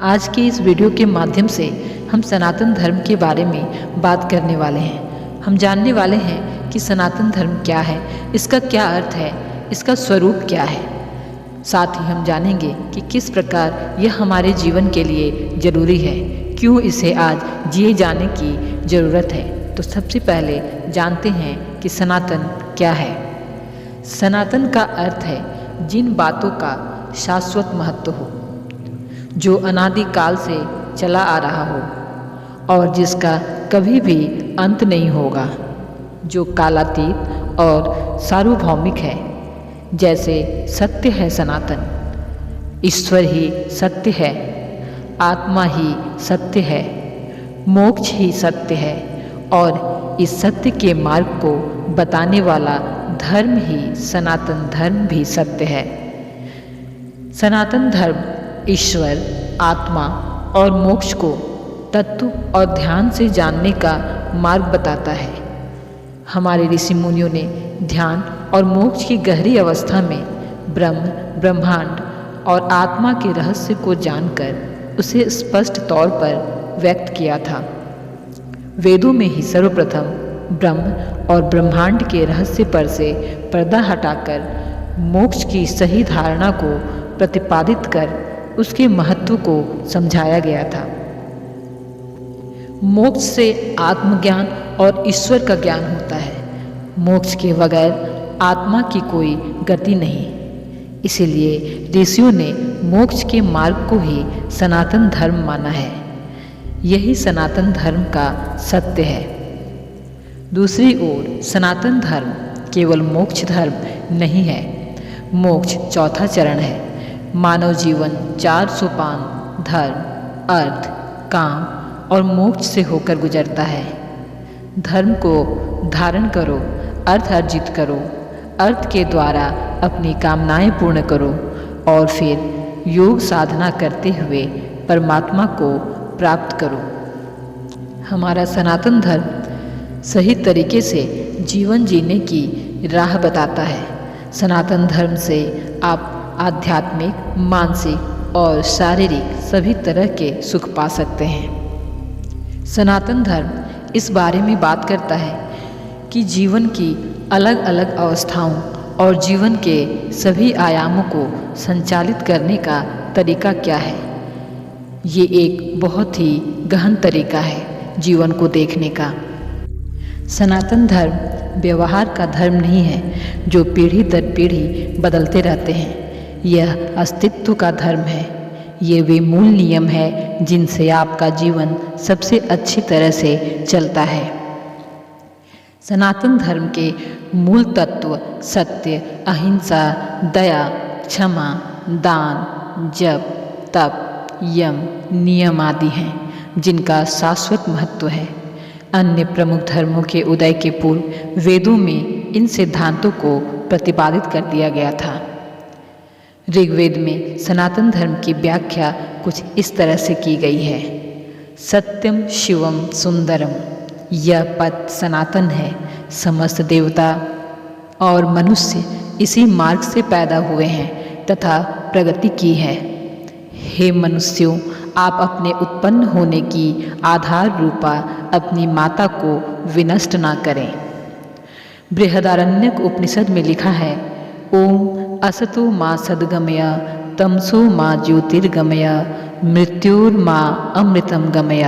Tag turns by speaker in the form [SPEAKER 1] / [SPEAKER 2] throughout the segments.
[SPEAKER 1] आज के इस वीडियो के माध्यम से हम सनातन धर्म के बारे में बात करने वाले हैं। हम जानने वाले हैं कि सनातन धर्म क्या है, इसका क्या अर्थ है, इसका स्वरूप क्या है। साथ ही हम जानेंगे कि किस प्रकार यह हमारे जीवन के लिए जरूरी है, क्यों इसे आज जिए जाने की ज़रूरत है। तो सबसे पहले जानते हैं कि सनातन क्या है। सनातन का अर्थ है जिन बातों का शाश्वत महत्व हो, जो अनादि काल से चला आ रहा हो और जिसका कभी भी अंत नहीं होगा, जो कालातीत और सार्वभौमिक है। जैसे सत्य है सनातन, ईश्वर ही सत्य है, आत्मा ही सत्य है, मोक्ष ही सत्य है और इस सत्य के मार्ग को बताने वाला धर्म ही सनातन धर्म भी सत्य है। सनातन धर्म ईश्वर, आत्मा और मोक्ष को तत्व और ध्यान से जानने का मार्ग बताता है। हमारे ऋषि मुनियों ने ध्यान और मोक्ष की गहरी अवस्था में ब्रह्म, ब्रह्मांड और आत्मा के रहस्य को जानकर उसे स्पष्ट तौर पर व्यक्त किया था। वेदों में ही सर्वप्रथम ब्रह्म और ब्रह्मांड के रहस्य पर से पर्दा हटाकर मोक्ष की सही धारणा को प्रतिपादित कर उसके महत्व को समझाया गया था। मोक्ष से आत्मज्ञान और ईश्वर का ज्ञान होता है। मोक्ष के बगैर आत्मा की कोई गति नहीं। इसीलिए ऋषियों ने मोक्ष के मार्ग को ही सनातन धर्म माना है। यही सनातन धर्म का सत्य है। दूसरी ओर सनातन धर्म केवल मोक्ष धर्म नहीं है। मोक्ष चौथा चरण है। मानव जीवन 4 सोपान धर्म, अर्थ, काम और मोक्ष से होकर गुजरता है। धर्म को धारण करो, अर्थ अर्जित करो, अर्थ के द्वारा अपनी कामनाएं पूर्ण करो और फिर योग साधना करते हुए परमात्मा को प्राप्त करो। हमारा सनातन धर्म सही तरीके से जीवन जीने की राह बताता है। सनातन धर्म से आप आध्यात्मिक, मानसिक और शारीरिक सभी तरह के सुख पा सकते हैं। सनातन धर्म इस बारे में बात करता है कि जीवन की अलग अलग अवस्थाओं और जीवन के सभी आयामों को संचालित करने का तरीका क्या है। ये एक बहुत ही गहन तरीका है जीवन को देखने का। सनातन धर्म व्यवहार का धर्म नहीं है जो पीढ़ी दर पीढ़ी बदलते रहते हैं। यह अस्तित्व का धर्म है। ये वे मूल नियम है जिनसे आपका जीवन सबसे अच्छी तरह से चलता है। सनातन धर्म के मूल तत्व सत्य, अहिंसा, दया, क्षमा, दान, जप, तप, यम, नियम आदि हैं जिनका शाश्वत महत्व है। अन्य प्रमुख धर्मों के उदय के पूर्व वेदों में इन सिद्धांतों को प्रतिपादित कर दिया गया था। ऋग्वेद में सनातन धर्म की व्याख्या कुछ इस तरह से की गई है। सत्यम शिवम सुंदरम, यह पद सनातन है। समस्त देवता और मनुष्य इसी मार्ग से पैदा हुए हैं तथा प्रगति की है। हे मनुष्यों, आप अपने उत्पन्न होने की आधार रूपा अपनी माता को विनष्ट ना करें। बृहदारण्यक उपनिषद में लिखा है, ओम असतो मां सद्गमय, तमसो मां ज्योतिर्गमय, मृत्युर्मां अमृतम गमय।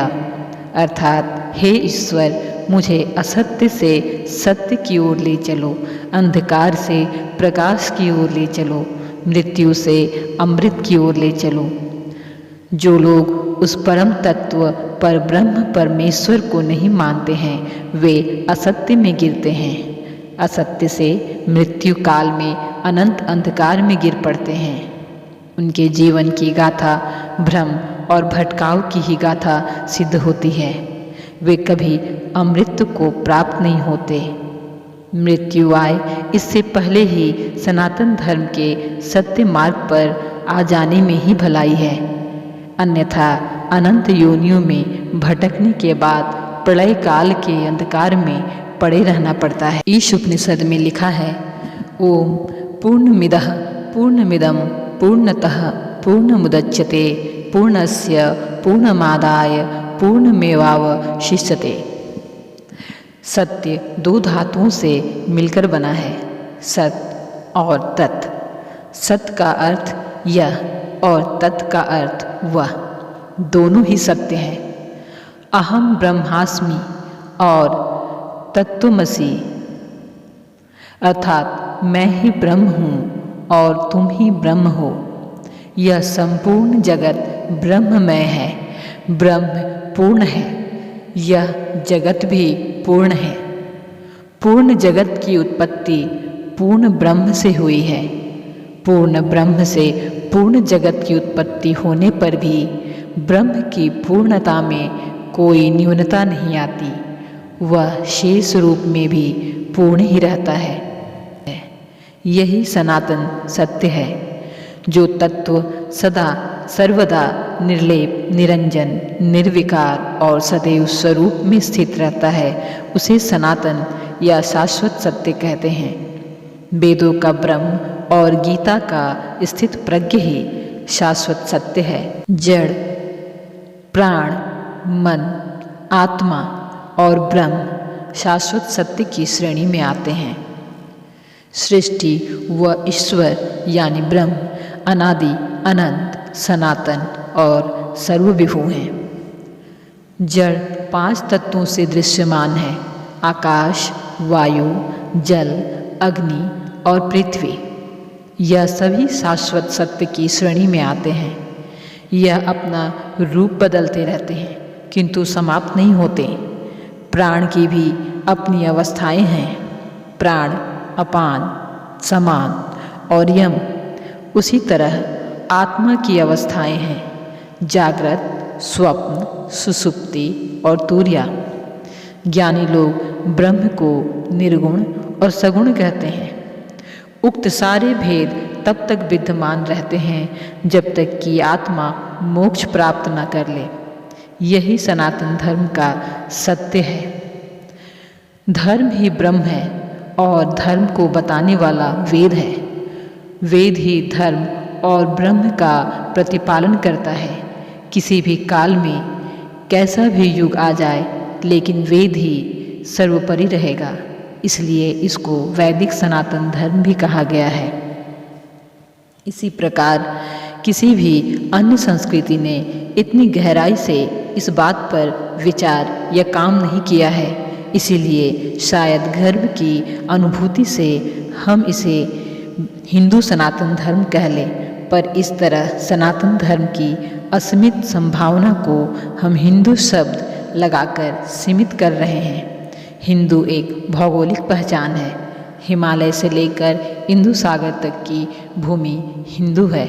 [SPEAKER 1] अर्थात हे ईश्वर, मुझे असत्य से सत्य की ओर ले चलो, अंधकार से प्रकाश की ओर ले चलो, मृत्यु से अमृत की ओर ले चलो। जो लोग उस परम तत्व पर ब्रह्म परमेश्वर को नहीं मानते हैं, वे असत्य में गिरते हैं। असत्य से मृत्यु काल में अनंत अंधकार में गिर पड़ते हैं। उनके जीवन की गाथा भ्रम और भटकाव की ही गाथा सिद्ध होती है। वे कभी अमृत को प्राप्त नहीं होते। मृत्यु आए इससे पहले ही सनातन धर्म के सत्य मार्ग पर आ जाने में ही भलाई है। अन्यथा अनंत योनियों में भटकने के बाद प्रलय काल के अंधकार में पड़े रहना पड़ता है। ईश उपनिषद में लिखा है, ओम पूर्णमिदः पूर्णमिदं पूर्णतः पूर्णमुदच्यते पूर्णस्य पूर्णमादाय पूर्णमेवावशिष्यते। सत्य दो धातुओं से मिलकर बना है, सत और तत्। सत का अर्थ यह और तत् का अर्थ वह, दोनों ही सत्य हैं। अहम ब्रह्मास्मि और तत्त्वमसि अर्थात मैं ही ब्रह्म हूँ और तुम ही ब्रह्म हो। यह संपूर्ण जगत ब्रह्ममय है, ब्रह्म पूर्ण है, यह जगत भी पूर्ण है। पूर्ण जगत की उत्पत्ति पूर्ण ब्रह्म से हुई है। पूर्ण ब्रह्म से पूर्ण जगत की उत्पत्ति होने पर भी ब्रह्म की पूर्णता में कोई न्यूनता नहीं आती, वह शेष रूप में भी पूर्ण ही रहता है। यही सनातन सत्य है। जो तत्व सदा सर्वदा निर्लेप, निरंजन, निर्विकार और सदैव स्वरूप में स्थित रहता है, उसे सनातन या शाश्वत सत्य कहते हैं। वेदों का ब्रह्म और गीता का स्थित प्रज्ञ ही शाश्वत सत्य है। जड़, प्राण, मन, आत्मा और ब्रह्म शाश्वत सत्य की श्रेणी में आते हैं। सृष्टि व ईश्वर यानी ब्रह्म अनादि, अनंत, सनातन और सर्वविभू हैं। जड़ 5 तत्वों से दृश्यमान है, आकाश, वायु, जल, अग्नि और पृथ्वी। यह सभी शाश्वत सत्य की श्रेणी में आते हैं। यह अपना रूप बदलते रहते हैं किंतु समाप्त नहीं होते। प्राण की भी अपनी अवस्थाएं हैं। प्राण, अपान, समान और यम। उसी तरह आत्मा की अवस्थाएं हैं, जागृत, स्वप्न, सुषुप्ति और तुर्या। ज्ञानी लोग ब्रह्म को निर्गुण और सगुण कहते हैं। उक्त सारे भेद तब तक विद्यमान रहते हैं जब तक कि आत्मा मोक्ष प्राप्त न कर ले। यही सनातन धर्म का सत्य है। धर्म ही ब्रह्म है और धर्म को बताने वाला वेद है। वेद ही धर्म और ब्रह्म का प्रतिपालन करता है। किसी भी काल में कैसा भी युग आ जाए, लेकिन वेद ही सर्वोपरि रहेगा। इसलिए इसको वैदिक सनातन धर्म भी कहा गया है। इसी प्रकार किसी भी अन्य संस्कृति ने इतनी गहराई से इस बात पर विचार या काम नहीं किया है। इसीलिए शायद गर्व की अनुभूति से हम इसे हिंदू सनातन धर्म कह लें, पर इस तरह सनातन धर्म की असीमित संभावना को हम हिंदू शब्द लगाकर सीमित कर रहे हैं। हिंदू एक भौगोलिक पहचान है। हिमालय से लेकर इंदु सागर तक की भूमि हिंदू है,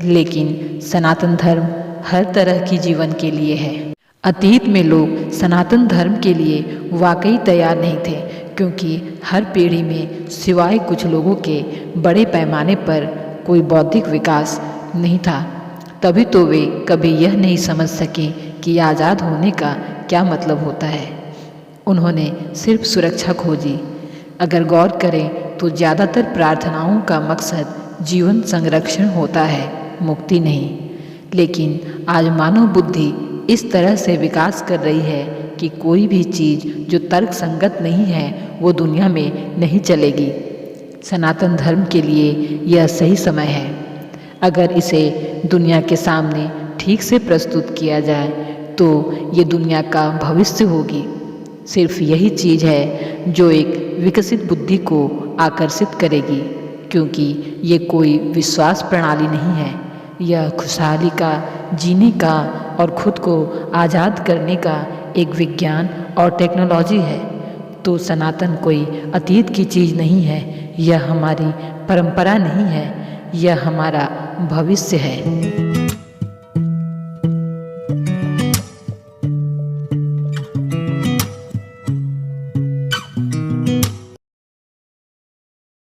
[SPEAKER 1] लेकिन सनातन धर्म हर तरह की जीवन के लिए है। अतीत में लोग सनातन धर्म के लिए वाकई तैयार नहीं थे, क्योंकि हर पीढ़ी में सिवाय कुछ लोगों के बड़े पैमाने पर कोई बौद्धिक विकास नहीं था। तभी तो वे कभी यह नहीं समझ सके कि आज़ाद होने का क्या मतलब होता है। उन्होंने सिर्फ सुरक्षा खोजी। अगर गौर करें तो ज़्यादातर प्रार्थनाओं का मकसद जीवन संरक्षण होता है, मुक्ति नहीं। लेकिन आज मानव बुद्धि इस तरह से विकास कर रही है कि कोई भी चीज़ जो तर्क संगत नहीं है वो दुनिया में नहीं चलेगी। सनातन धर्म के लिए यह सही समय है। अगर इसे दुनिया के सामने ठीक से प्रस्तुत किया जाए तो ये दुनिया का भविष्य होगी। सिर्फ यही चीज़ है जो एक विकसित बुद्धि को आकर्षित करेगी, क्योंकि ये कोई विश्वास प्रणाली नहीं है। यह खुशहाली का, जीने का और खुद को आज़ाद करने का एक विज्ञान और टेक्नोलॉजी है। तो सनातन कोई अतीत की चीज़ नहीं है, यह हमारी परंपरा नहीं है, यह हमारा भविष्य है।